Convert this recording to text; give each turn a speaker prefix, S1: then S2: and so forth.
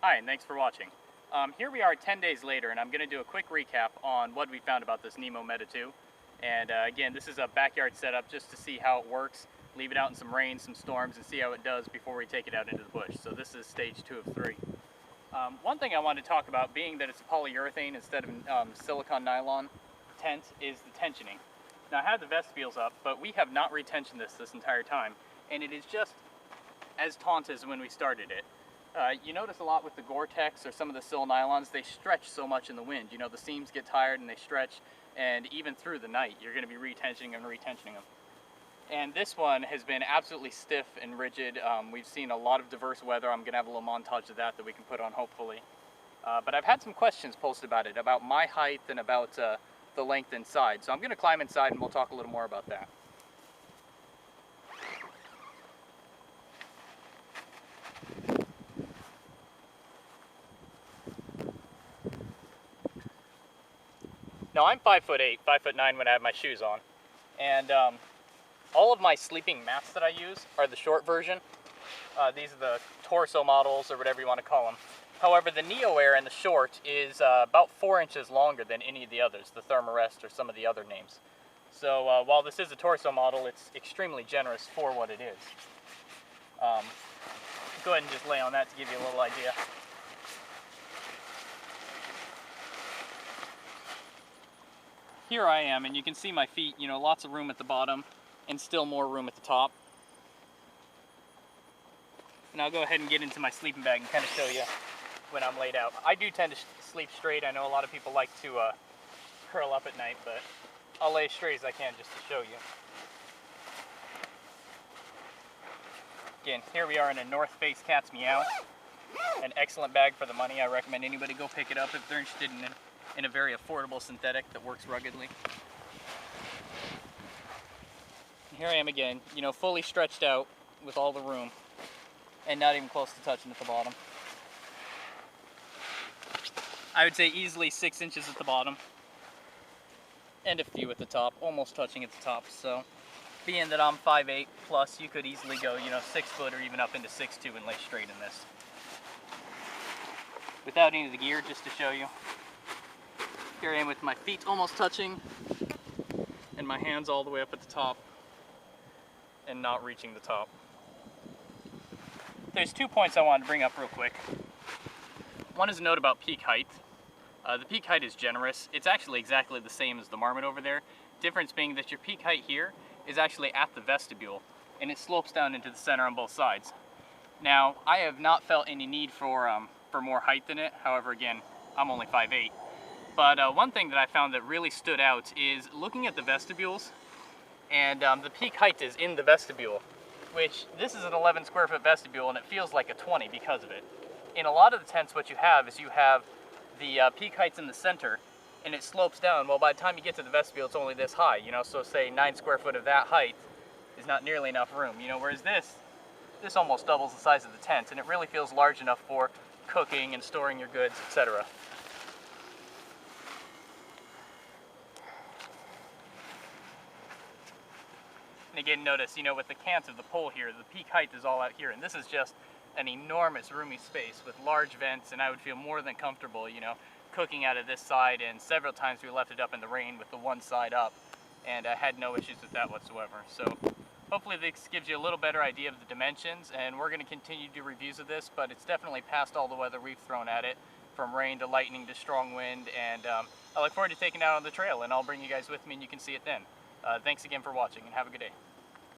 S1: Hi, and thanks for watching. Here we are 10 days later, and I'm going to do a quick recap on what we found about this Nemo Meta 2. And again, this is a backyard setup just to see how it works, leave it out in some rain, some storms, and see how it does before we take it out into the bush. So this is stage 2 of 3. One thing I wanted to talk about, being that it's a polyurethane instead of silicone nylon tent, is the tensioning. Now I have the vestibules up, but we have not retensioned this entire time, and it is just as taut as when we started it. You notice a lot with the Gore-Tex or some of the sil nylons, they stretch so much in the wind. You know, the seams get tired and they stretch, and even through the night, you're going to be retensioning them and retensioning them. And this one has been absolutely stiff and rigid. We've seen a lot of diverse weather. I'm going to have a little montage of that we can put on, hopefully. But I've had some questions posted about it, about my height and about the length inside. So I'm going to climb inside and we'll talk a little more about that. Now I'm 5'8", 5'9" when I have my shoes on, and all of my sleeping mats that I use are the short version. These are the torso models, or whatever you want to call them. However, the Neo Air in the short is about 4 inches longer than any of the others, the Thermarest or some of the other names. So while this is a torso model, it's extremely generous for what it is. Go ahead and just lay on that to give you a little idea. Here I am, and you can see my feet, you know, lots of room at the bottom and still more room at the top. And I'll go ahead and get into my sleeping bag and kind of show you when I'm laid out. I do tend to sleep straight. I know a lot of people like to curl up at night, but I'll lay as straight as I can just to show you. Again, here we are in a North Face Cat's Meow. An excellent bag for the money. I recommend anybody go pick it up if they're interested in a very affordable synthetic that works ruggedly. And here I am again, you know, fully stretched out with all the room and not even close to touching at the bottom. I would say easily 6 inches at the bottom and a few at the top, almost touching at the top. So being that I'm 5'8" plus, you could easily go, you know, 6 foot or even up into 6'2" and lay straight in this. Without any of the gear, just to show you. Here I am with my feet almost touching and my hands all the way up at the top and not reaching the top. There's 2 points I wanted to bring up real quick. One is a note about peak height. The peak height is generous. It's actually exactly the same as the Marmot over there. Difference being that your peak height here is actually at the vestibule and it slopes down into the center on both sides. Now, I have not felt any need for more height than it. However, again, I'm only 5'8". But one thing that I found that really stood out is looking at the vestibules, and the peak height is in the vestibule, which this is an 11 square foot vestibule and it feels like a 20 because of it. In a lot of the tents, what you have is you have the peak heights in the center and it slopes down. Well, by the time you get to the vestibule, it's only this high, you know, so say 9 square foot of that height is not nearly enough room, you know, whereas this almost doubles the size of the tent and it really feels large enough for cooking and storing your goods, etc. And again, notice, you know, with the cant of the pole here, the peak height is all out here, and this is just an enormous roomy space with large vents, and I would feel more than comfortable, you know, cooking out of this side, and several times we left it up in the rain with the one side up, and I had no issues with that whatsoever. So hopefully this gives you a little better idea of the dimensions, and we're going to continue to do reviews of this, but it's definitely past all the weather we've thrown at it, from rain to lightning to strong wind, and I look forward to taking it out on the trail, and I'll bring you guys with me and you can see it then. Thanks again for watching, and have a good day.